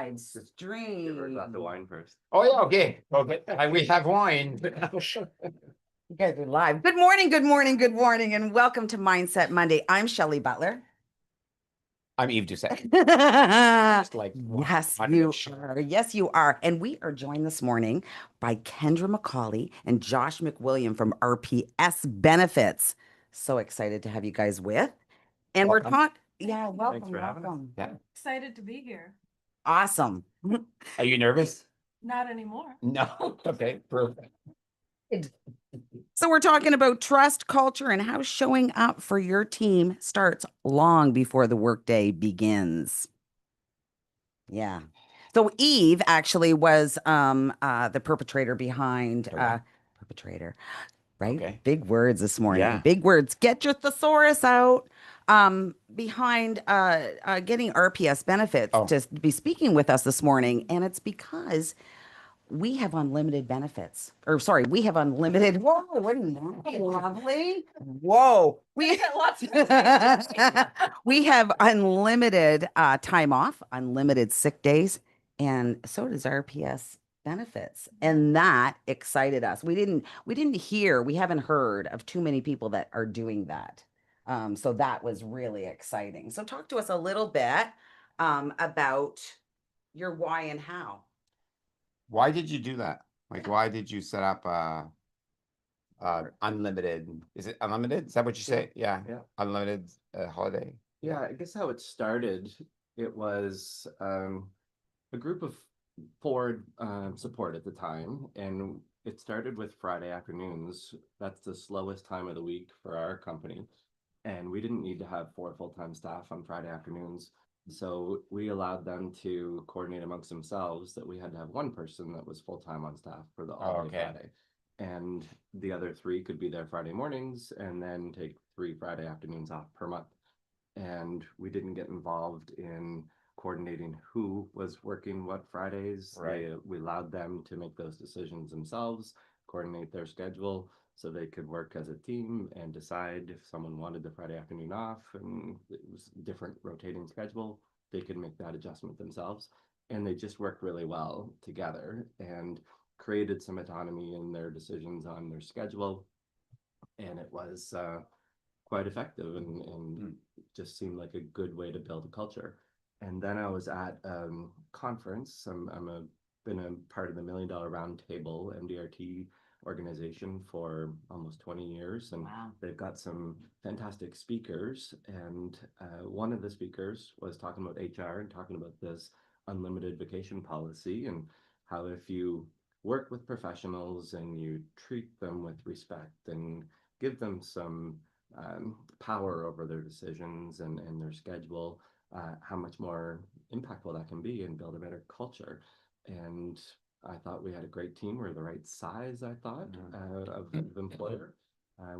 live stream. Got the wine first. Oh, yeah, okay. We have wine. You guys are live. Good morning, good morning, good morning, and welcome to Mindset Monday. I'm Shelley Butler. I'm Yves Doucet. Yes, Like you are. Yes, you are. And we are joined this morning by Kendra McCauley and Josh McWilliam from RPS Benefits. So excited to have you guys with. And Welcome. we're talking. Yeah, welcome. Thanks for having us. Welcome. Yeah. Excited to be here. Awesome. Are you nervous? Not anymore. No. Okay, perfect. So we're talking about trust, culture, and how showing up for your team starts long before the workday begins. Yeah. So Eve actually was the perpetrator behind perpetrator, right? Okay. Big words this morning. Yeah. Big words. Get your thesaurus out. Behind getting RPS benefits to be speaking with us this morning, and it's because we have unlimited benefits. Or sorry, we have unlimited. Whoa, isn't that lovely? Whoa. We we have unlimited time off, unlimited sick days, and so does RPS benefits. And that excited us. We haven't heard of too many people that are doing that. So that was really exciting. So talk to us a little bit about your why and how. Why did you do that? Like, why did you set up unlimited? Is it unlimited? Is that what you say? Yeah. Unlimited holiday. Yeah, I guess how it started, it was a group of 4 support at the time, and it started with Friday afternoons. That's the slowest time of the week for our company, and we didn't need to have 4 full-time staff on Friday afternoons. So we allowed them to coordinate amongst themselves that we had to have 1 person that was full-time on staff for the all-day Friday. And the other 3 could be there Friday mornings and then take 3 Friday afternoons off per month. And we didn't get involved in coordinating who was working what Fridays. Right. We allowed them to make those decisions themselves, coordinate their schedule, so they could work as a team and decide if someone wanted the Friday afternoon off and it was a different rotating schedule, they could make that adjustment themselves. And they just worked really well together and created some autonomy in their decisions on their schedule. And it was quite effective and just seemed like a good way to build a culture. And then I was at a conference. Been a part of the $1 Million Roundtable MDRT organization for almost 20 years, and they've got some fantastic speakers, and one of the speakers was talking about HR and talking about this unlimited vacation policy and how if you work with professionals and you treat them with respect and give them some power over their decisions and their schedule, how much more impactful that can be and build a better culture. And I thought we had a great team. We're the right size, I thought, of employer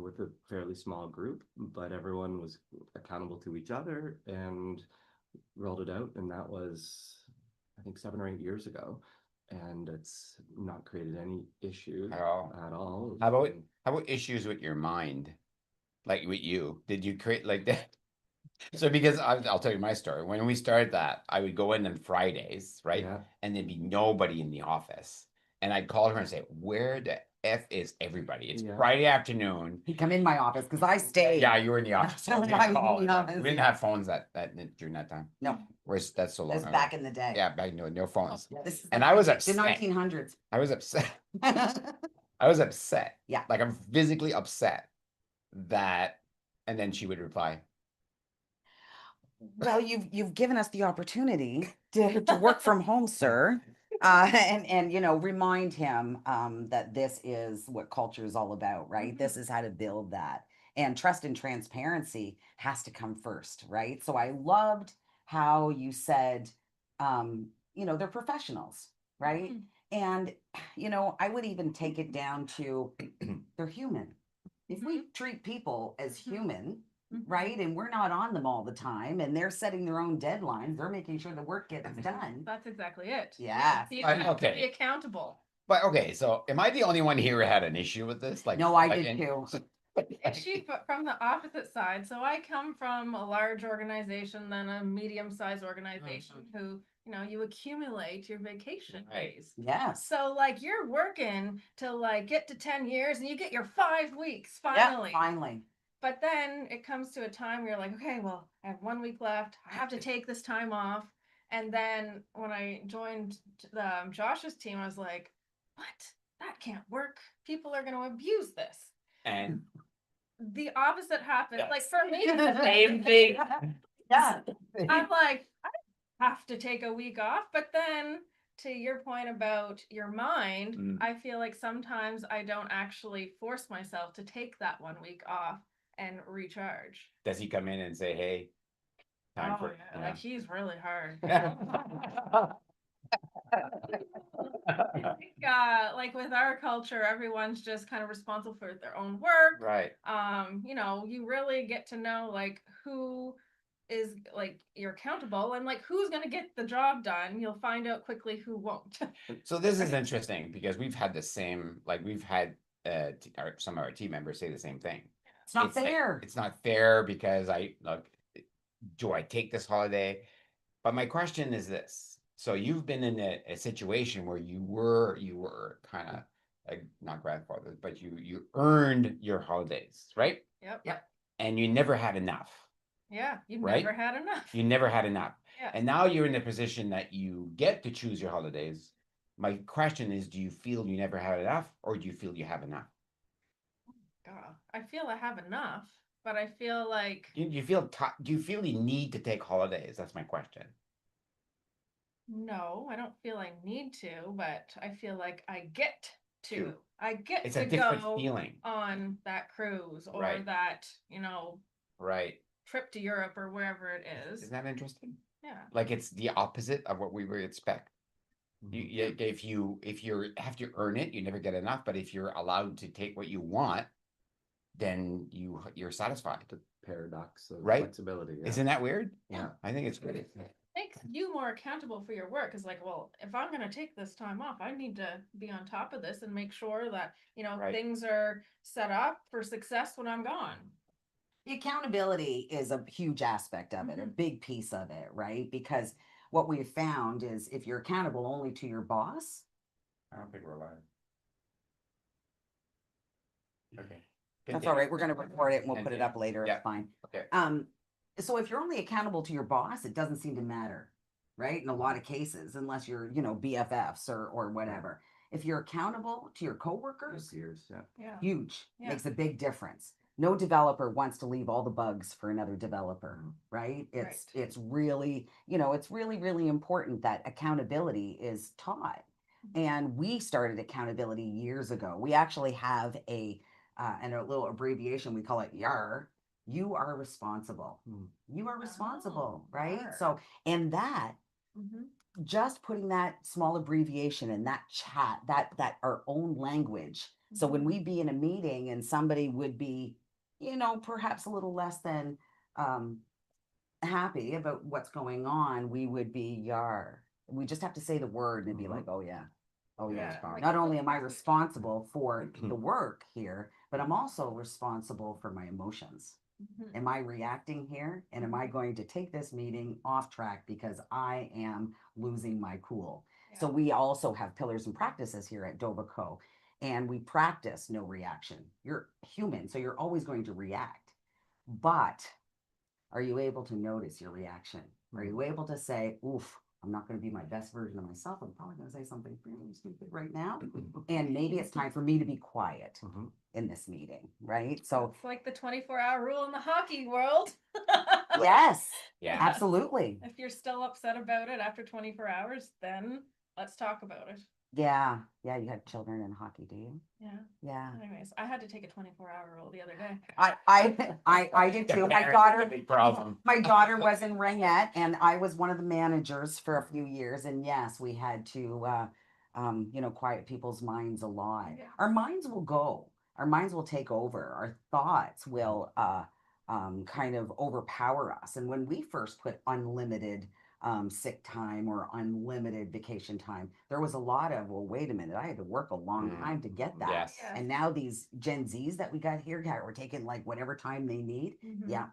with a fairly small group, but everyone was accountable to each other and rolled it out. And that was, I think, 7 or 8 years ago. And it's not created any issues at all. How about issues with your mind? Like with you? Did you create like that? So because I'll tell you my story. When we started that, I would go in on Fridays, right? Yeah. And there'd be nobody in the office. And I'd call her and say, where the F is everybody? It's Friday afternoon. He'd come in my office because I stayed. Yeah, you were in the office. I was in the office. We didn't have phones that during that time. No. Whereas that's so long This ago. back in the day. Yeah, back no phones. This is And I was the upset. 1900s. I was upset. I was upset. Yeah. Like I'm physically upset that, and then she would reply, well, you've given us the opportunity to work from home, sir. And remind him that this is what culture is all about, right? This is how to build that. And trust and transparency has to come first, right? So I loved how you said, they're professionals, right? And, I would even take it down to they're human. If we treat people as human, right, and we're not on them all the time, and they're setting their own deadlines, they're making sure the work gets done. That's exactly it. Yeah. You have to be accountable. But okay, so am I the only one here who had an issue with this? Like, no, I did too. Issue from the opposite side. So I come from a large organization than a medium-sized organization who, you accumulate your vacation Right. days. Yes. So like you're working to like get to 10 years and you get your 5 weeks Yep, finally. finally. But then it comes to a time where you're like, okay, well, I have 1 week left. I have to take this time off. And then when I joined Josh's team, I was like, what? That can't work. People are going to abuse this. And The opposite happened. Like Yes. for me, same thing. Yeah. I'm like, I have to take a week off. But then to your point about your mind, Mm. I feel like sometimes I don't actually force myself to take that 1 week off and recharge. Does he come in and say, hey, time Oh, for yeah, like he's really hard. Like with our culture, everyone's just kind of responsible for their own work. Right. You really get to know like who is like you're accountable and like who's gonna get the job done. You'll find out quickly who won't. So this is interesting because we've had the same, like we've had some of our team members say the same thing. It's not like, fair. it's not fair because do I take this holiday? But my question is this. So you've been in a situation where you were kind of like not grandfathered, but you earned your holidays, right? Yep. Yep. And you never had enough. Yeah, you've Right? never had enough. You never had enough. Yeah. And now you're in the position that you get to choose your holidays. My question is, do you feel you never had enough or do you feel you have enough? God, I feel I have enough, but I feel like Do you feel you need to take holidays? That's my question. no, I don't feel I need to, but I feel like I get to. To. I get It's to a different go feeling. on that cruise or Right. that, Right. trip to Europe or wherever it is. Isn't that interesting? Yeah. Like it's the opposite of what we would expect. If you have to earn it, you never get enough. But if you're allowed to take what you want, then you're satisfied. The paradox of Right. flexibility. Yeah. Isn't that weird? Yeah. I think it's great. Makes you more accountable for your work. It's like, well, if I'm going to take this time off, I need to be on top of this and make sure that, Right. things are set up for success when I'm gone. The accountability is a huge aspect of it, a Mhm. big piece of it, right? Because what we've found is if you're accountable only to your boss, I don't think we're alive. Okay. that's all right. We're going to record it and we'll put it Continue. up later. Yeah. It's fine. Okay. So if you're only accountable to your boss, it doesn't seem to matter, right? In a lot of cases, unless you're, BFFs or whatever. If you're accountable to your coworkers, Years, yeah. Yeah. huge, Yeah. makes a big difference. No developer wants to leave all the bugs for another developer, right? It's really, it's really important that accountability is taught. And we started accountability years ago. We actually have a little abbreviation, we call it YAR. You are responsible. You are responsible, right? YAR. So, and that Mm-hmm. just putting that small abbreviation in that chat, that our own language. So when we be in a meeting and somebody would be, perhaps a little less than happy about what's going on, we would be yar. We just have to say the word and it'd be like, oh yeah. Oh yeah. Yeah, like Not a only am I message. responsible for the work here, but I'm also responsible for my emotions. Mhm. Am I reacting here? And am I going to take this meeting off track because I am losing my cool? Yeah. So we also have pillars and practices here at Dovaco, and we practice no reaction. You're human, so you're always going to react. But are you able to notice your reaction? Are you able to say, oof, I'm not going to be my best version of myself. I'm probably going to say something really stupid right now. And maybe it's time for me to be quiet in this meeting, right? So It's like the 24-hour rule in the hockey world. yes, Yeah. absolutely. If you're still upset about it after 24 hours, then let's talk about it. Yeah. You had children in hockey, do you? Yeah. Yeah. Anyways, I had to take a 24-hour rule the other day. I did too. My Parents daughter, have a big problem. my daughter was in Ringette, and I was one of the managers for a few years. And yes, we had to, quiet people's minds a lot. Yeah. Our minds will go. Our minds will take over. Our thoughts will kind of overpower us. And when we first put unlimited sick time or unlimited vacation time, there was a lot of, well, wait a minute, I had to work a long time to get that. Yes. Yeah. And now these Gen Zs that we got here, we're taking like whatever time they need. Mhm. Yeah.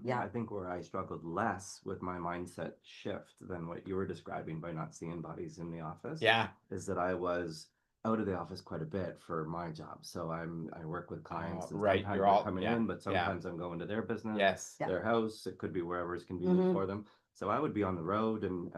Yeah. I think where I struggled less with my mindset shift than what you were describing by not seeing bodies in the office Yeah. is that I was out of the office quite a bit for my job. So I work with clients and Right, sometimes you're they're all- coming yeah, in, but yeah. sometimes I'm going to their business, Yes. Yeah. their house. It could be wherever is convenient Mhm. for them. So I would be on the road and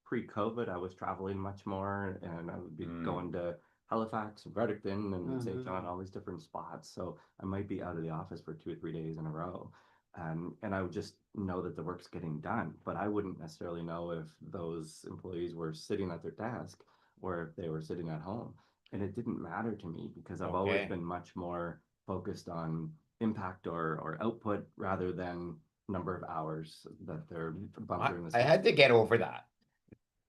pre-COVID, I was traveling much more and I would be going to Halifax and Fredericton and St. John, all these different spots. So I might be out of the office for 2 or 3 days in a row. And I would just know that the work's getting done, but I wouldn't necessarily know if those employees were sitting at their desk or if they were sitting at home. And it didn't matter to me because I've always Okay. been much more focused on impact or output rather than number of hours that they're bunkering the I had to stuff. get over that.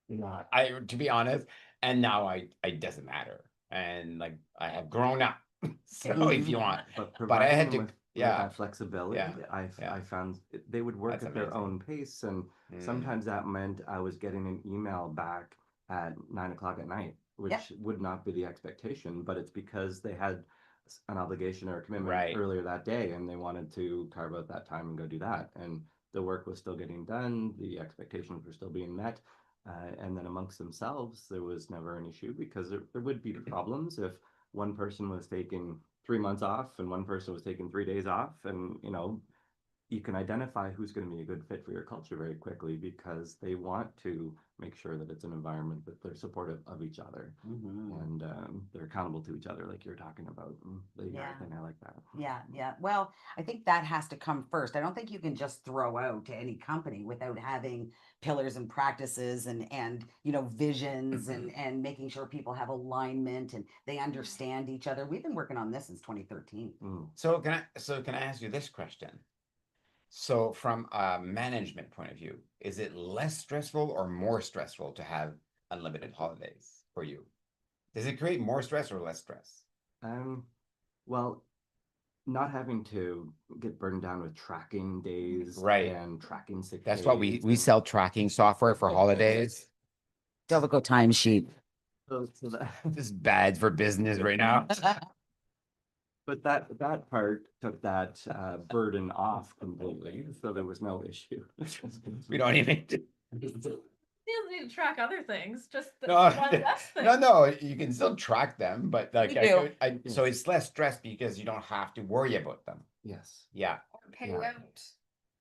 Not, to be honest, and now it doesn't matter. And like, I have grown up. So if you want, But but I had providing to, with yeah, that flexibility, yeah. I found they would work That's at their amazing. own pace, and Mm. sometimes that meant I was getting an email back at 9 o'clock at night, which Yep. would not be the expectation, but it's because they had an obligation or a commitment Right. earlier that day, and they wanted to carve out that time and go do that, and the work was still getting done, the expectations were still being met. And then amongst themselves, there was never an issue because there would be problems if one person was taking 3 months off and one person was taking 3 days off, and you can identify who's going to be a good fit for your culture very quickly because they want to make sure that it's an environment that they're supportive of each other and they're accountable to each other, like you're talking about. Yeah. And I like that. Yeah. Well, I think that has to come first. I don't think you can just throw out to any company without having pillars and practices and visions and making sure people have alignment and they understand each other. We've been working on this since 2013. So can I ask you this question? So from a management point of view, is it less stressful or more stressful to have unlimited holidays for you? Does it create more stress or less stress? Well, not having to get burdened down with tracking days Right. and tracking sick That's days. what we sell tracking software for holidays. Difficult timesheet. So that, This is bad for business right now. but that part took that burden off completely, so there was no issue. We don't even. Still need to track other things, just the No, one less thing. no, you can still track them, but like We do. so it's less stress because you don't have to worry about them. Yes. Yeah, Or pay Yeah. out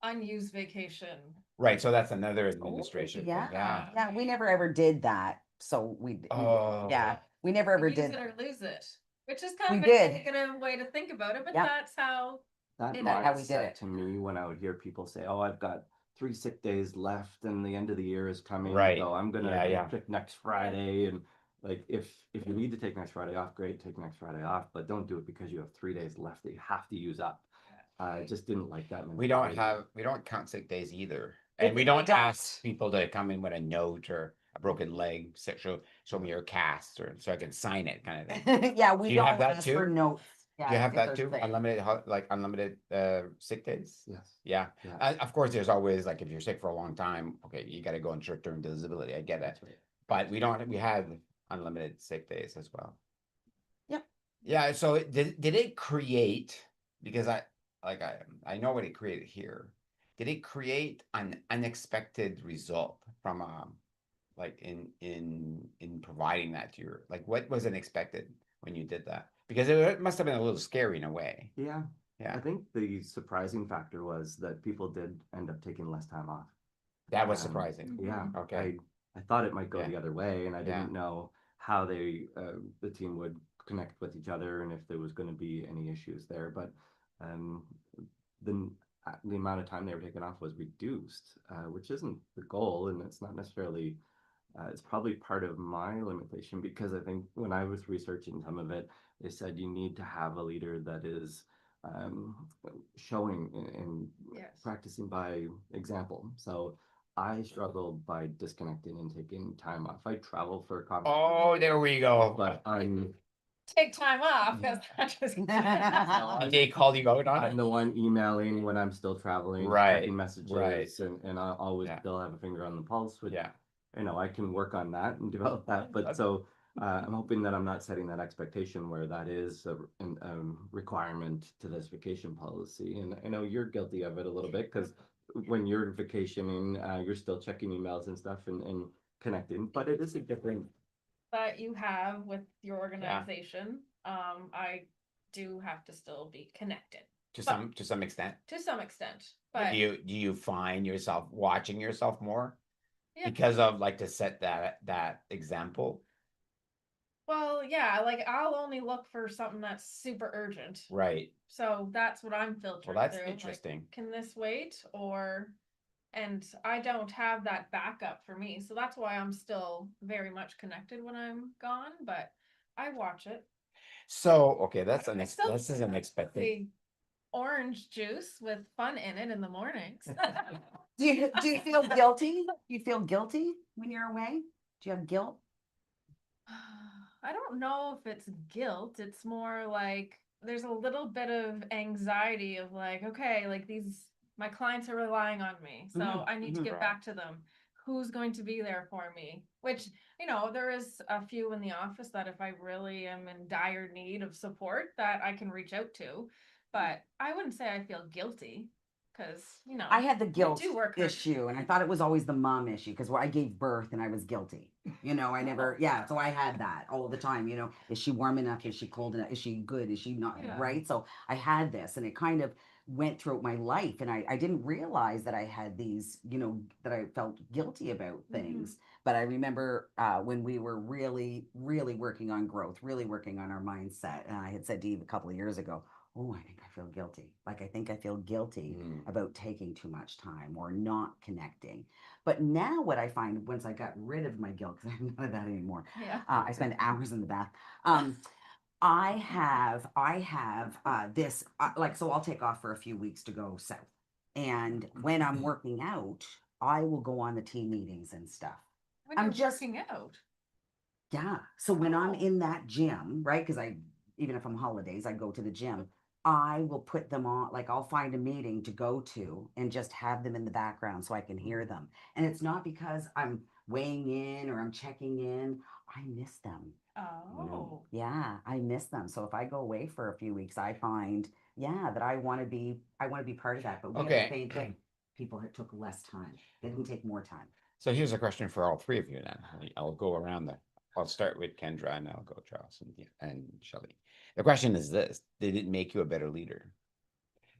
unused vacation. right. So that's another administration thing. Yeah. Yeah. We never ever did that. So Oh. we never ever Use did. it or lose it, which is kind We of a did. negative way to think about it, but Yeah. that's how. That It That's how we mindset did it. to me when I would hear people say, "Oh, I've got 3 sick days left, and the end of the year is coming, Right. so I'm gonna Yeah. pick next Friday." And like, if you need to take next Friday off, great, take next Friday off, but don't do it because you have 3 days left that you have to use up. I just didn't like that We mentality. don't count sick days either. And we don't ask people to come in with a note or a broken leg, show me your cast or so I can sign it kind of thing. Yeah, we Do you don't have that ask for too? notes. Do you Yeah, have it's that our too? thing. Unlimited sick days? Yes. Yeah. Yeah. Of course, there's always like if you're sick for a long time, okay, you got to go on short-term disability. I get it. That's right. But we have unlimited sick days as well. Yep. Yeah. So did it create, because I know what it created here. Did it create an unexpected result from like in providing that to your, like what was unexpected when you did that? Because it must have been a little scary in a way. Yeah. Yeah. I think the surprising factor was that people did end up taking less time off. That was surprising. Yeah. Okay. I thought it might go Yeah. the other way, and I Yeah. didn't know how the team would connect with each other and if there was going to be any issues there. But um, the the amount of time they were taking off was reduced, which isn't the goal, and it's not necessarily. It's probably part of my limitation because I think when I was researching some of it, they said you need to have a leader that is um, showing and Yes. practicing by example. So I struggle by disconnecting and taking time off. I travel for a conference, Oh, there we go. but I'm Take time off. That's not just. They called you out on I'm it? the one emailing when I'm still traveling, Right, checking messages, right. and I'll always Yeah. still have a finger on the pulse, which Yeah. I can work on that and develop that. But so I'm hoping that I'm not setting that expectation where that is a requirement to this vacation policy. And I know you're guilty of it a little bit because when you're vacationing, you're still checking emails and stuff and connecting, but it is a different. That you have with your organization, I do have to still be connected To But- some extent. to some extent. But But do you find yourself watching yourself more yeah, because of like to set that example? well, yeah, like I'll only look for something that's super urgent. Right. So that's what I'm filtering Well, that's through. Like, interesting. can this wait? And I don't have that backup for me. So that's why I'm still very much connected when I'm gone, but I watch it. So, okay, this is an expected. The orange juice with fun in it in the mornings. Do you feel guilty? Do you feel guilty when you're away? Do you have guilt? I don't know if it's guilt. It's more like there's a little bit of anxiety of like, okay, like my clients are relying on me. So Mhm, I need to mhm. get back to them. Who's going to be there for me? Which, there is a few in the office that if I really am in dire need of support that I can reach out to. But I wouldn't say I feel guilty because, I had the we guilt do work hard. issue, and I thought it was always the mom issue because I gave birth and I was guilty. I never, yeah. So I had that all the time. Is she warm enough? Is she cold enough? Is she good? Is she not? Yeah. Right. So I had this, and it kind of went throughout my life, and I didn't realize that I had these, that I felt guilty about things. But I remember when we were really, really working on growth, really working on our mindset, and I had said to Eve a couple of years ago, oh, I think I feel guilty. Like, I think I feel guilty about taking too much time or not connecting. But now what I find once I got rid of my guilt, because I have none of that anymore, Yeah. I spend hours in the bath. I have this, so I'll take off for a few weeks to go south. And when I'm working out, I will go on the team meetings and stuff. When I'm you're just- working out. Yeah. So when I'm Oh. in that gym, right? Because even if I'm holidays, I go to the gym. I will put them on, like I'll find a meeting to go to and just have them in the background so I can hear them. And it's not because I'm weighing in or I'm checking in. I miss them. Oh. Yeah, I miss them. So if I go away for a few weeks, I find, that I want to be part of that. But we have Okay. the same thing. People took less time. They didn't take more time. So here's a question for all three of you then. I'll go around I'll start with Kendra and I'll go Charles and Shelley. The question is this: did it make you a better leader?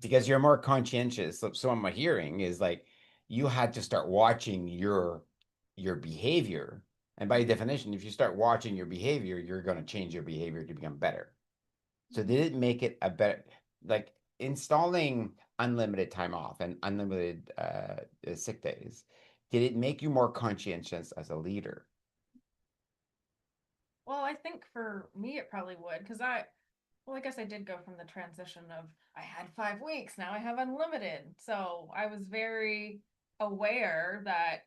Because you're more conscientious. So what I'm hearing is like you had to start watching your behavior. And by definition, if you start watching your behavior, you're going to change your behavior to become better. So did it make it a better, like installing unlimited time off and unlimited sick days? Did it make you more conscientious as a leader? Well, I think for me it probably would, because I guess I did go from the transition of I had 5 weeks, now I have unlimited. So I was very aware that,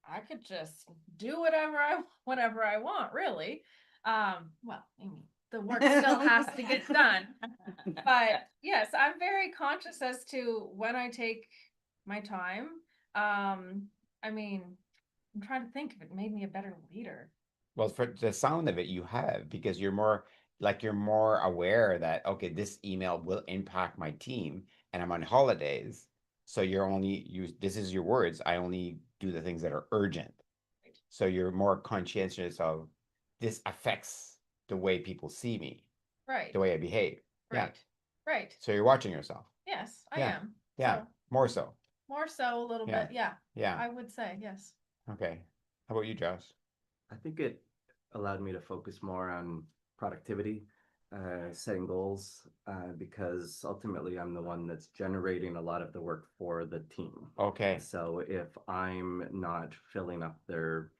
I could just do whatever I want, really. Well, I mean, the work still has to get done. But yes, I'm very conscious as to when I take my time. I mean, I'm trying to think if it made me a better leader. Well, for the sound of it, you have, because you're more aware that, okay, this email will impact my team and I'm on holidays. So this is your words. I only do the things that are urgent. Right. So you're more conscientious of this affects the way people see me, Right. the way I behave. Yeah. Right. Right. So you're watching yourself. Yes, I Yeah. am. Yeah. So, More so. more so a little Yeah. bit. Yeah. Yeah. I would say yes. Okay. How about you, Josh? I think it allowed me to focus more on productivity, setting goals, because ultimately I'm the one that's generating a lot of the work for the team. Okay. So if I'm not filling up their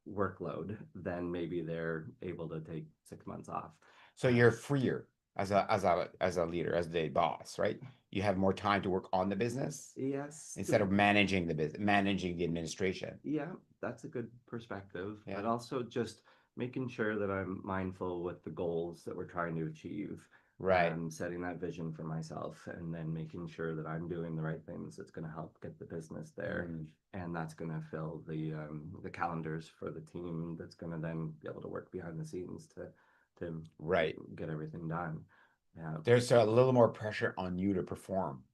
workload, then maybe they're able to take 6 months off. So you're freer as a leader, as the boss, right? You have more time to work on the business Yes. instead of managing the business, managing the administration. Yeah, that's a good perspective. Yeah. But also just making sure that I'm mindful with the goals that we're trying to achieve. Right. Setting that vision for myself, and then making sure that I'm doing the right things that's going to help get the business there, and that's going to fill the calendars for the team. That's going to then be able to work behind the scenes to Right. get everything done. Yeah. There's a little more pressure on you to perform.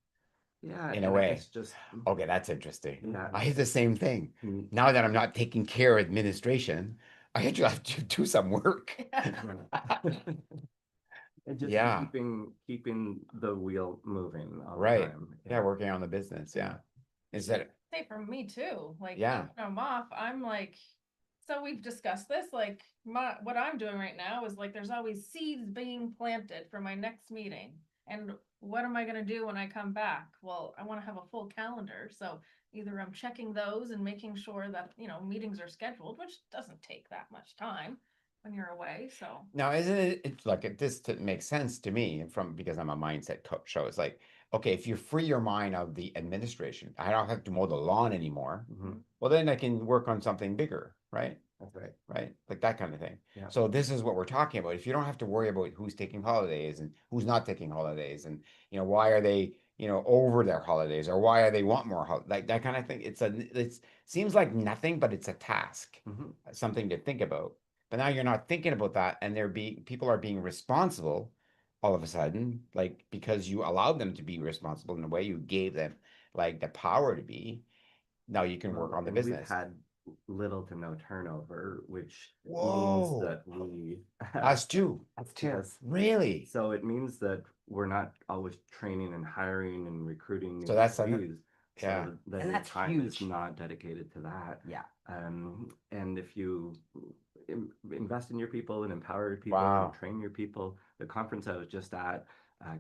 Yeah, In a way. It's just Okay, that's interesting. Yeah. I have the same thing. Mm. Now that I'm not taking care of administration, I actually have to do some work. And just Yeah. keeping the wheel moving all the Right. time. Yeah, working on the business. Yeah. Is that Say for me too, like, Yeah. when I'm off, I'm like, so we've discussed this, like, what I'm doing right now is like, there's always seeds being planted for my next meeting. And what am I gonna do when I come back? Well, I wanna have a full calendar, so either I'm checking those and making sure that, meetings are scheduled, which doesn't take that much time when you're away, so. Now, isn't it, it's like this makes sense to me because I'm a mindset coach. So it's like, okay, if you free your mind of the administration, I don't have to mow the lawn anymore. Well, then I can work on something bigger, right? That's right. Right? Like that kind of thing. Yeah. So this is what we're talking about. If you don't have to worry about who's taking holidays and who's not taking holidays, and why are they, over their holidays, or why are they want more like that kind of thing. It seems like nothing, but it's a task, something to think about. But now you're not thinking about that, and people are being responsible all of a sudden, like because you allowed them to be responsible in a way, you gave them like the power to be. Now you can work on the And business. We've had little to no turnover, which Whoa. means that we Us too. That's true. Yes. Really? So it means that we're not always training and hiring and recruiting So that's employees. yeah. So that And your that's time is huge. not dedicated to that. Yeah. And if you invest in your people and empower your people Wow. and train your people, the conference I was just at,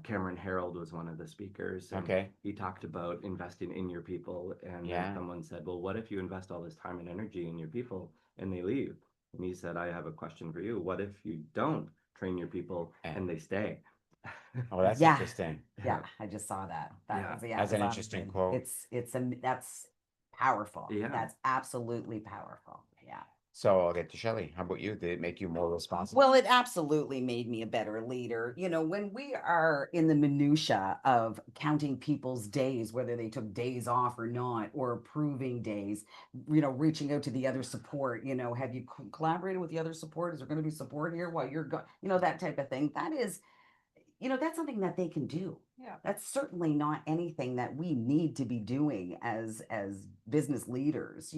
Cameron Harold was one of the speakers. And Okay. he talked about investing in your people. And Yeah. then someone said, well, what if you invest all this time and energy in your people and they leave? And he said, I have a question for you. What if you don't train your people and they stay? Oh, that's Yeah. interesting. Yeah, I just saw that. Yeah. That's an interesting quote. That's powerful. Yeah. That's absolutely powerful. Yeah. So I'll get to Shelley. How about you? Did it make you more responsible? Well, it absolutely made me a better leader. When we are in the minutia of counting people's days, whether they took days off or not, or approving days, reaching out to the other support, have you collaborated with the other support? Is there going to be support here while you're gone? that type of thing. That is, that's something that they can do. Yeah. That's certainly not anything that we need to be doing as business leaders.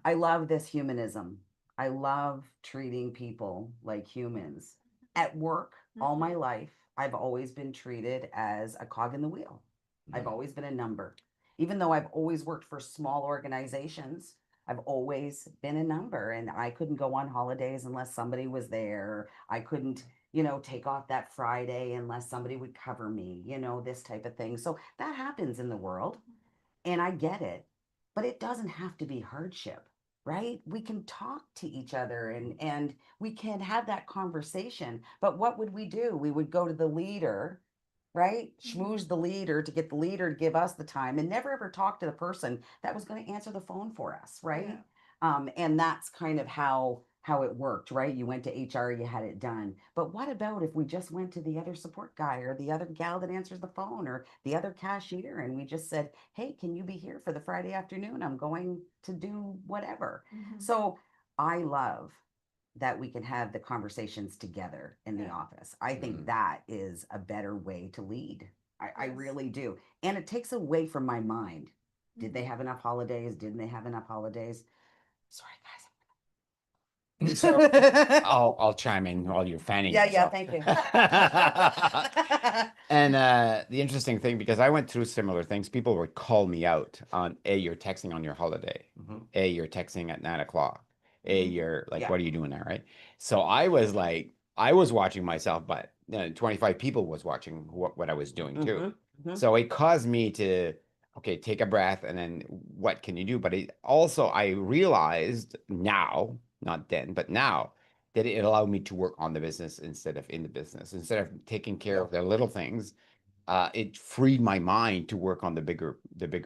I love this humanism. I love treating people like humans. At work, all my life, I've always been treated as a cog in the wheel. I've always been a number. Even though I've always worked for small organizations, I've always been a number, and I couldn't go on holidays unless somebody was there. I couldn't, take off that Friday unless somebody would cover me, this type of thing. So that happens in the world, and I get it, but it doesn't have to be hardship, right? We can talk to each other and we can have that conversation. But what would we do? We would go to the leader, right? Schmooze the leader to get the leader to give us the time, and never ever talk to the person that was going to answer the phone for us, right? And that's kind of how it worked, right? You went to HR, you had it done. But what about if we just went to the other support guy or the other gal that answers the phone or the other cashier, and we just said, hey, can you be here for the Friday afternoon? I'm going to do whatever. So I love that we can have the conversations together in the office. I think that is a better way to lead. I really do. And it takes away from my mind. Did they have enough holidays? Didn't they have enough holidays? Sorry, guys. So I'll chime in while you're fanning Yeah, yourself. thank you. And the interesting thing, because I went through similar things, people would call me out on, you're texting on your holiday. You're texting at 9 o'clock. You're like, what are you doing there, right? So I was like, I was watching myself, but 25 people was watching what I was doing too. So it caused me to, okay, take a breath, and then what can you do? But it also, I realized now, not then, but now, that it allowed me to work on the business instead of in the business. Instead of taking care of the little things, it freed my mind to work on the bigger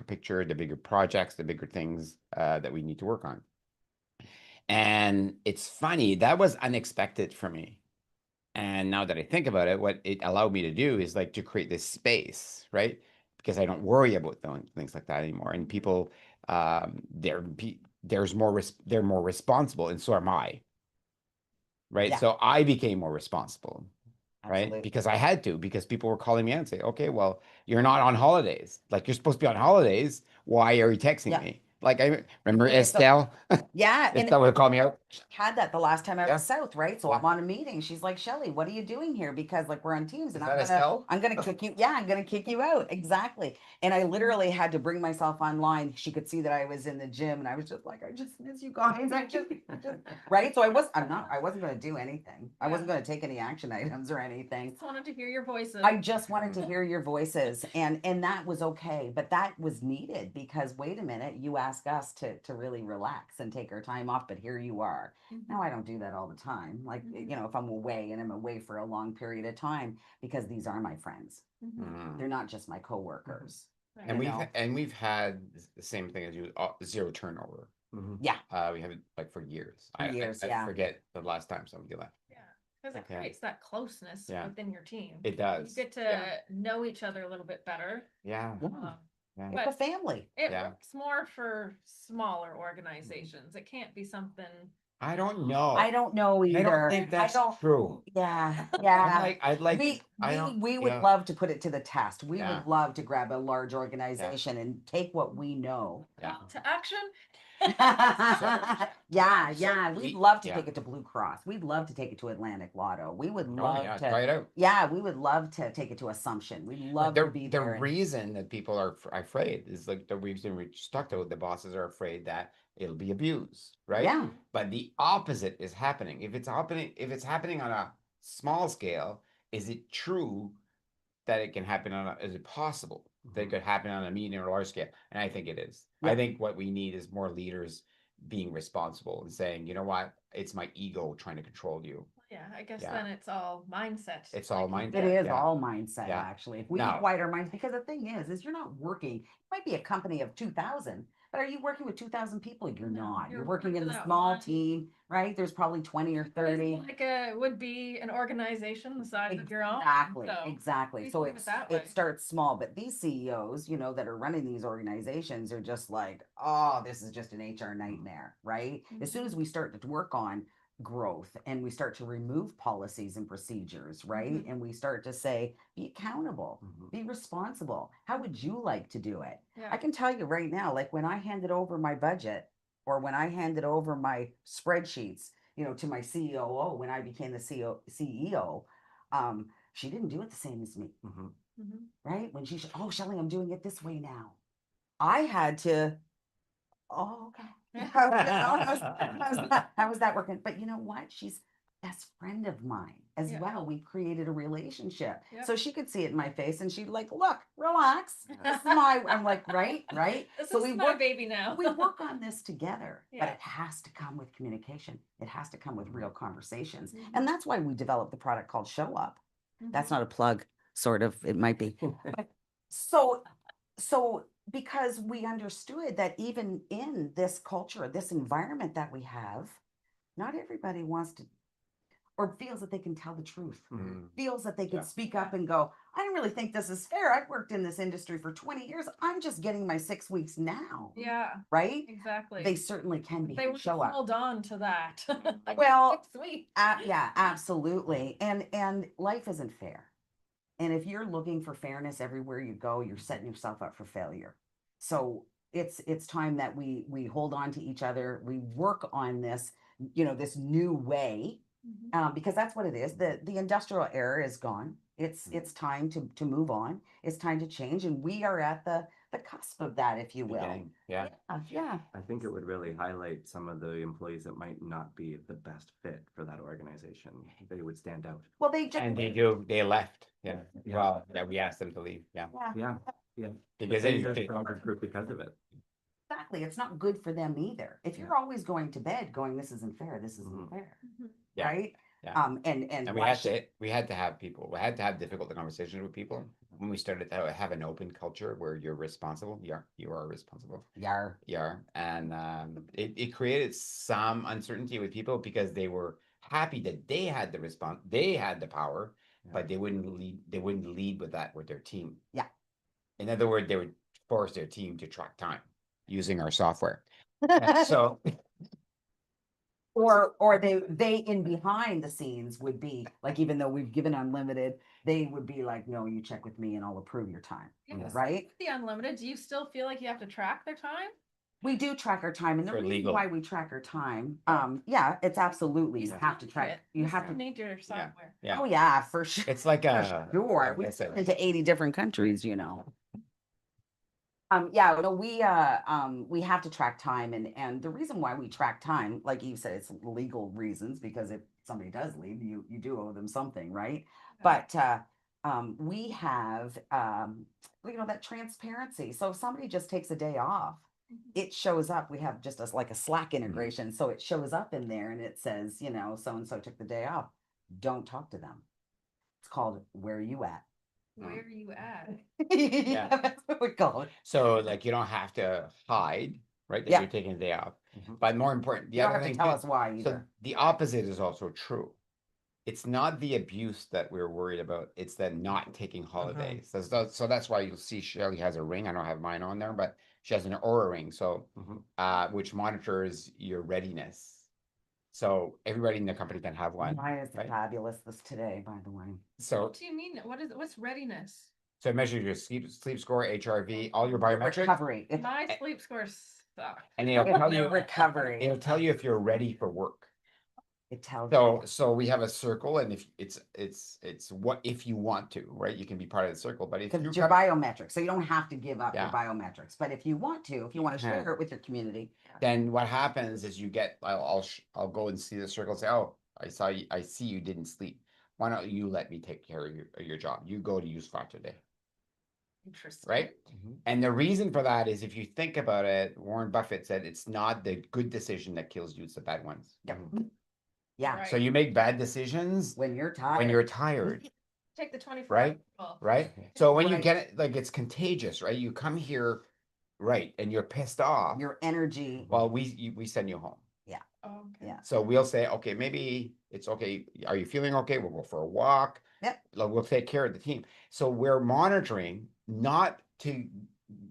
picture, the bigger projects, the bigger things that we need to work on. And it's funny, that was unexpected for me. And now that I think about it, what it allowed me to do is like to create this space, right? Because I don't worry about things like that anymore. And people, they're more responsible, and so am I, right? Yeah. So I became more responsible, right? Absolutely. Because I had to, because people were calling me out and say, okay, well, you're not on holidays. Like you're supposed to be on holidays. Why are you texting Yeah. me? Like I remember Okay, so- Estelle. Yeah, and Estelle would call me out. had that the last time I Yeah. was south, right? So Yeah. I'm on a meeting. She's like, Shelley, what are you doing here? Because like we're on Teams, and Is that Estelle? I'm gonna kick you. Yeah, I'm gonna kick you out. Exactly. And I literally had to bring myself online. She could see that I was in the gym, and I was just like, I just miss you guys. I just right. So I wasn't gonna do anything. I wasn't gonna take any action items or anything. Just wanted to hear your voices. I just wanted to hear your voices, and that was okay, but that was needed because wait a minute, you ask us to really relax and take our time off, but here you are. Now I don't do that all the time. Like you know, if I'm away and I'm away for a long period of time, because these are my friends. Mm. They're not just my coworkers. And you know? we've had the same thing as you, zero turnover. Yeah, We have it like for years. For years, I yeah. forget the last time somebody left. Yeah, because it Yeah. creates that closeness Yeah. within your team. It does. You get to know each other a little bit better. Yeah. yeah. Yeah. It's a family. It Yeah. works more for smaller organizations. It can't be something. I don't know. I don't know either. I don't think that's true. Yeah, I'm yeah. I'd like. We would yeah. love to put it to the test. We Yeah. would love to grab a large organization and take what we know. Yeah. Call to action. Yeah, we'd we- love to yeah. take it to Blue Cross. We'd love to take it to Atlantic Lotto. We would Oh, love yeah, to. try it out. Yeah, we would love to take it to Assumption. We'd love to be The there. and- reason that people are afraid is like the reason we just talked about. The bosses are afraid that it'll be abused, right? Yeah, But the opposite is happening. If it's happening on a small scale, is it true that it can happen is it possible that it could happen on a medium or large scale? And I think it is. Yeah. I think what we need is more leaders being responsible and saying, you know what, it's my ego trying to control you. Yeah, I guess Yeah. then it's all mindset. It's all Like, mindset. it is Yeah. all mindset Yeah. actually. If we Now- quiet our minds, because the thing is you're not working. It might be a company of 2,000, but are you working with 2,000 people? You're No, not. You're you're working in working a that small one. team, right? There's probably 20 or 30. Like would be an organization the size of your own. Exactly, So exactly. we So think of it that way. it starts small, but these CEOs, you know, that are running these organizations are just like, oh, this is just an HR nightmare, right? As soon as we start to work on growth and we start to remove policies and procedures, right? Mhm. And we start to say, be accountable, Mhm. be responsible. How would you like to do it? Yeah. I can tell you right now, like when I handed over my budget or when I handed over my spreadsheets, you know, to my COO when I became the CEO, she didn't do it the same as me, Mhm. Mhm. right? When she, oh, Shelley, I'm doing it this way now. I had to, oh, okay. How was that working? But you know what? She's best friend of mine as Yeah. well. We created a relationship. Yep. So she could see it in my face and she'd like, look, relax. This is my, I'm like, right. This So is we my work, baby now. we work on this together, but Yeah. it has to come with communication. It has to come with real conversations. Mhm. And that's why we developed the product called ShowUp. Mhm. That's not a plug, sort of, it might be. So because we understood that even in this culture, this environment that we have, not everybody wants to or feels that they can tell the truth, Mhm. feels that they can Yeah. speak up and go, I don't really think this is fair. I've worked in this industry for 20 years. I'm just getting my 6 weeks now. Yeah, Right? exactly. They certainly can be They would show up. hold on to that. Like, Well, sweet. Yeah, absolutely. And life isn't fair. And if you're looking for fairness everywhere you go, you're setting yourself up for failure. So it's time that we hold on to each other. We work on this, you know, this new way, Mhm. because that's what it is. The industrial era is gone. It's time to move on. It's time to change, and we are at the cusp of that, if you will. Beginning. Yeah. Yeah. I think it would really highlight some of the employees that might not be the best fit for that organization. They would stand out. Well, they just And they left. Yeah. Yeah. Well, yeah, we asked them to leave. Yeah. yeah. Yeah. Because They they, just stronger group because of it. Exactly. It's not good for them either. If you're always going to bed going, this isn't fair, this isn't Mhm. fair. Mhm. Yeah. Right? Yeah. And we had to have people. We had to have difficult conversations with people when we started to have an open culture where you're responsible. You are responsible. Yar. You are, and it created some uncertainty with people because they were happy that they had the response, they had the power, but they wouldn't lead with that with their team. Yeah. In other words, they would force their team to track time using our software. So or they in behind the scenes would be like, even though we've given unlimited, they would be like, no, you check with me and I'll approve your time. Yes. Right? The unlimited, do you still feel like you have to track their time? We do track our time, and the For reason legal. why we track our time, yeah, it's absolutely, you still have to need track, it. you You have still to, need your software. yeah, oh yeah, for sure. it's like For a sure. We've it's a- been into 80 different countries, you know. Yeah, no, we have to track time, and the reason why we track time, like you said, it's legal reasons, because if somebody does leave, you do owe them something, right? But we have that transparency. So if somebody just takes a day off, it shows up. We have just like a Slack integration, so it shows up in there and it says, so and so took the day off. Don't talk to them. It's called "Where Are You At?" Where are you at? Yeah, that's what we call it. So like you don't have to hide, right? That Yeah. you're taking a day off. Mhm. But more important, the You don't other have to thing tell too- us why so either. the opposite is also true. It's not the abuse that we're worried about, it's the not taking holidays. So that's why you'll see Shelley has a ring. I don't have mine on there, but she has an Aura ring. So which monitors your readiness. So everybody in the company can have one. Why is it right? fabulous this today, by the way? So What do you mean? What's readiness? so it measures your sleep score, HRV, all your biometrics. Recovery. My sleep scores suck. And it'll tell you Recovery. it'll tell you if you're ready for work. It tells you. So we have a circle, and if it's what if you want to, right? You can be part of the circle, but if Because you it's your biometrics, so you don't have to give up your Yeah. biometrics. But if you want to share it with your community, then what happens is you get I'll go and see the circle and say, oh, I see you didn't sleep. Why don't you let me take care of your job? You go to use 5 today, Interesting. right? And the reason for that is if you think about it, Warren Buffett said it's not the good decision that kills you, it's the bad ones. Yep. Yeah. Right. So you make bad decisions When you're tired. when you're tired. Take the 24 Right? hour rule. Right? So when you Right. get it, like it's contagious, right? You come here, right, and you're pissed off. Your energy. Well, we send you home. Oh, okay. Yeah. So we'll say, okay, maybe it's okay. Are you feeling okay? We'll go for a walk. Yep. Like, we'll take care of the team. So we're monitoring not to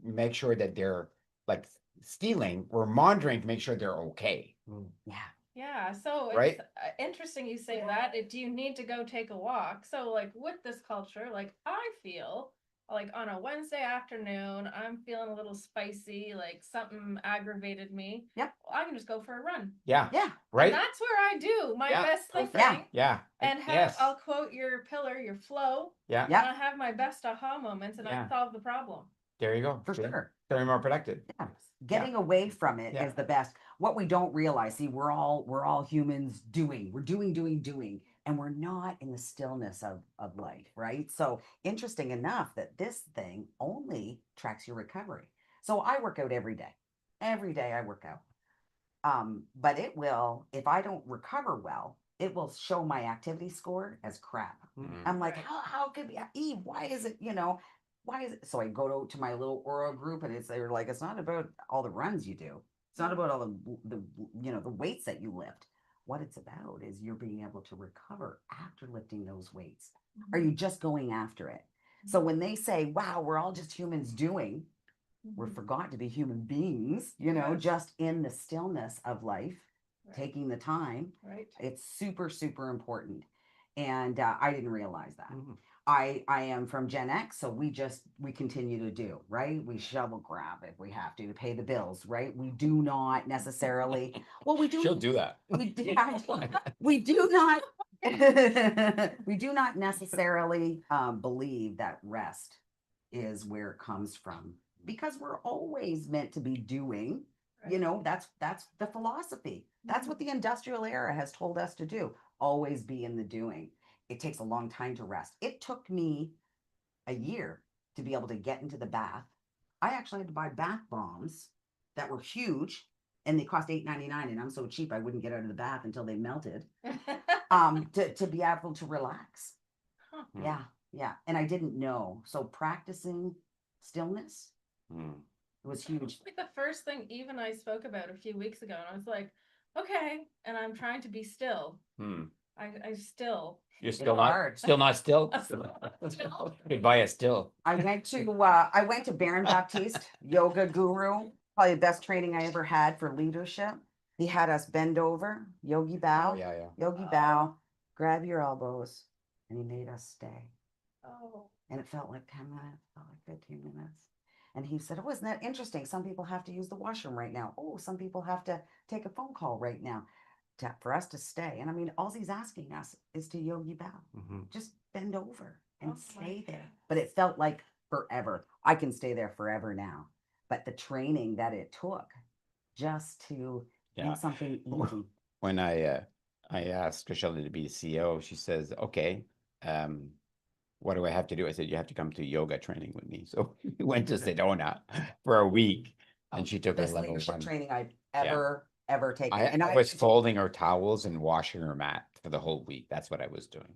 make sure that they're like stealing. We're monitoring to make sure they're okay. Yeah. Yeah, so Right? it's interesting you say that. Do you need to go take a walk? So like with this culture, like I feel like on a Wednesday afternoon, I'm feeling a little spicy, like something aggravated me. Yep. Well, I can just go for a run. Yeah. Yeah. Right? And that's where I do my Yeah. best thinking. Yeah. Yeah. And have yes. I'll quote your pillar, your flow, Yeah. and Yeah. I have my best aha moments and Yeah. I solve the problem. There you go. For See? sure. Very more productive. Yeah. Getting away from it is Yeah. the best. What we don't realize, see, we're all humans doing. We're doing, and we're not in the stillness of life, right? So interesting enough that this thing only tracks your recovery. So I work out every day. Every day I work out. But it will, if I don't recover well, it will show my activity score as crap. I'm like, Right. how could be Eve? Why is it, why is it? So I go to my little Aura group, and they're like, it's not about all the runs you do. It's not about all the the weights that you lift. What it's about is you're being able to recover after lifting those weights. Are you just going after it? So when they say, wow, we're all just humans doing, we're forgot to be human beings, Yes. just in the stillness of life, Right. taking the time. Right. It's super, super important. And I didn't realize that. I am from Gen X, so we continue to do, right? We shovel grab if we have to pay the bills, right? We do not necessarily, well, we do. She'll do that. We do, we do not, we do not necessarily believe that rest is where it comes from, because we're always meant to be doing. Right. That's the philosophy. That's what the industrial era has told us to do. Always be in the doing. It takes a long time to rest. It took me a year to be able to get into the bath. I actually had to buy bath bombs that were huge, and they cost $8.99, and I'm so cheap I wouldn't get out of the bath until they melted. To be able to relax. Huh. Yeah. And I didn't know. So practicing stillness, it was huge. Like the first thing Eve and I spoke about a few weeks ago, and I was like, okay, and I'm trying to be still. Hmm. I still. You're It's still not, hard. still not still? Still. Goodbye, a still. I went to Baron Baptiste, yoga guru, probably the best training I ever had for leadership. He had us bend over, yogi bow, Yeah. yogi bow, grab your elbows, and he made us stay. Oh. And it felt like 10 minutes, felt like 15 minutes. And he said, oh, isn't that interesting? Some people have to use the washroom right now. Oh, some people have to take a phone call right now for us to stay. And I mean, all he's asking us is to yogi bow. Just bend over and Oh my stay there. God. But it felt like forever. I can stay there forever now. But the training that it took just to Yeah. do something easy. When I asked Shelley to be the CEO, she says, okay, what do I have to do? I said, you have to come to yoga training with me. So we went to Sedona for a week and she took a Best level leadership 1. training I've Yeah. ever taken. And I was folding her towels and washing her mat for the whole week. That's what I was doing.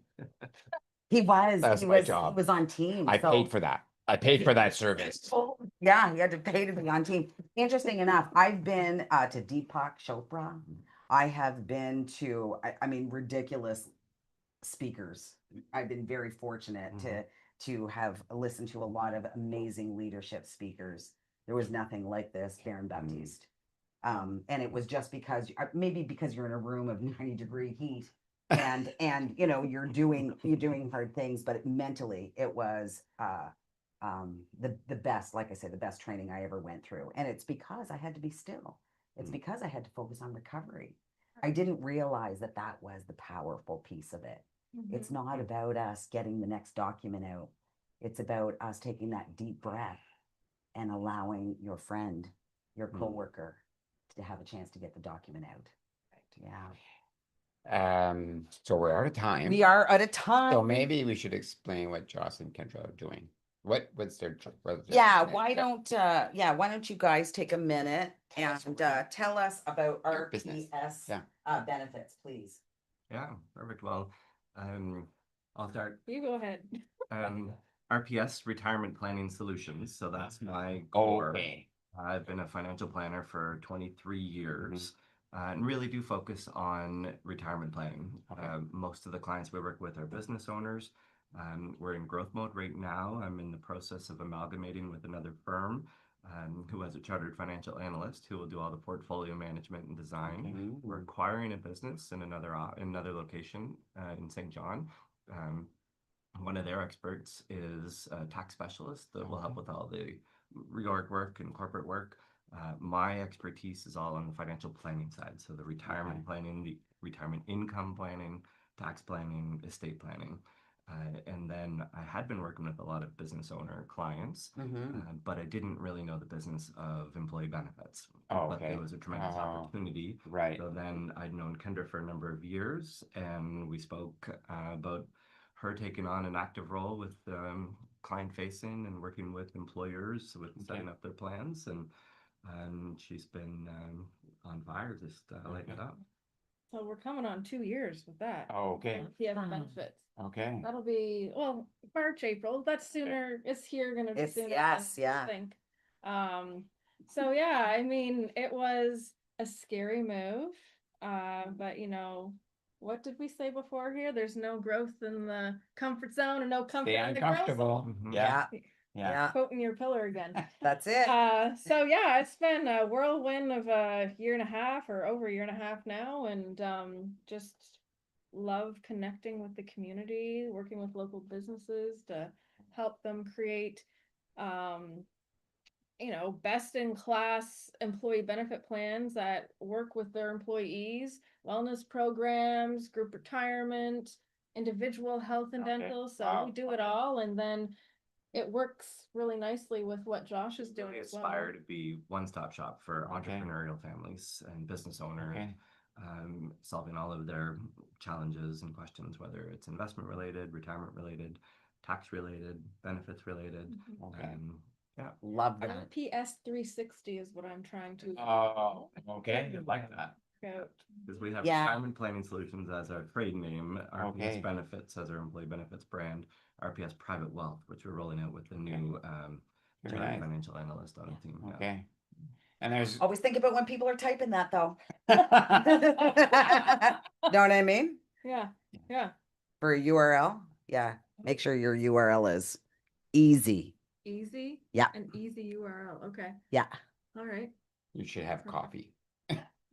That's my job. He was on team. I so- paid for that. I paid for that service. Yeah, he had to pay to be on team. Interesting enough, I've been to Deepak Chopra. I have been to, I mean, ridiculous speakers. I've been very fortunate to have listened to a lot of amazing leadership speakers. There was nothing like this, Baron Baptiste. And it was just because, maybe because you're in a room of 90-degree heat and you know you're doing hard things, but mentally it was the best, like I said, the best training I ever went through. And it's because I had to be still. It's because I had to focus on recovery. I didn't realize that that was the powerful piece of it. It's not about us getting the next document out. It's about us taking that deep breath and allowing your friend, your coworker, to have a chance to get the document out. Yeah. So we're out of time. We are at a time. So maybe we should explain what Joss and Kendra are doing. What's their Yeah, why don't you guys take a minute and tell us about Your business. RPS benefits, please. Yeah, perfect. Well, I'll start. You go ahead. RPS Retirement Planning Solutions. So that's my core. Okay. I've been a financial planner for 23 years and really do focus on retirement planning. Most of the clients we work with are business owners. We're in growth mode right now. I'm in the process of amalgamating with another firm who has a chartered financial analyst who will do all the portfolio management and design. We're acquiring a business in another location in St. John. One of their experts is a tax specialist that will help with all the reorg work and corporate work. My expertise is all on the financial planning side. So the retirement planning, the retirement income planning, tax planning, estate planning. And then I had been working with a lot of business owner clients, but I didn't really know the business of employee benefits. But there was a tremendous opportunity. Right. So then I'd known Kendra for a number of years, and we spoke about her taking on an active role with client facing and working with employers with setting up their plans. And she's been on fire, just lighting it up. So we're coming on 2 years with that. Okay. PF benefits. Okay. That'll be, well, March, April. That's sooner. It's here gonna be It's- sooner. yes, than yeah. I think. So yeah, I mean, it was a scary move. But you know, what did we say before here? There's no growth in the comfort zone and no comfort Stay in the growth. uncomfortable. Yeah. Yeah. Quoting your pillar again. That's it. So yeah, it's been a whirlwind of a year and a half or over a year and a half now, and just love connecting with the community, working with local businesses to help them create best in class employee benefit plans that work with their employees, wellness programs, group retirement, individual health and dental. So we do it all, and then it works really nicely with what Josh is doing We as well. aspire to be one-stop shop for entrepreneurial families and business owners, solving all of their challenges and questions, whether it's investment related, retirement related, tax related, benefits related. Love that. RPS 360 is what I'm trying to Oh, okay. I like that. Because we have Yeah. Retirement Planning Solutions as our trade name, RPS Benefits as our employee benefits brand, RPS Private Wealth, which we're rolling out with the new Very nice. financial analyst on the team. Okay. And there's Always think about when people are typing that though. Know what I mean? Yeah, yeah. For a URL. Yeah. Make sure your URL is easy. Easy. Yeah. An easy URL. Okay. Yeah. All right. you should have coffee.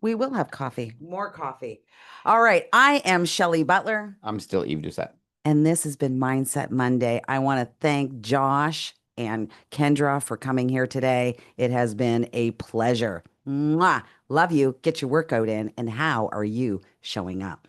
We will have coffee. More coffee. All right. I am Shelley Butler, I'm still Yves Doucet. and this has been Mindset Monday. I want to thank Josh and Kendra for coming here today. It has been a pleasure. Mwah. Love you. Get your workout in. And how are you showing up?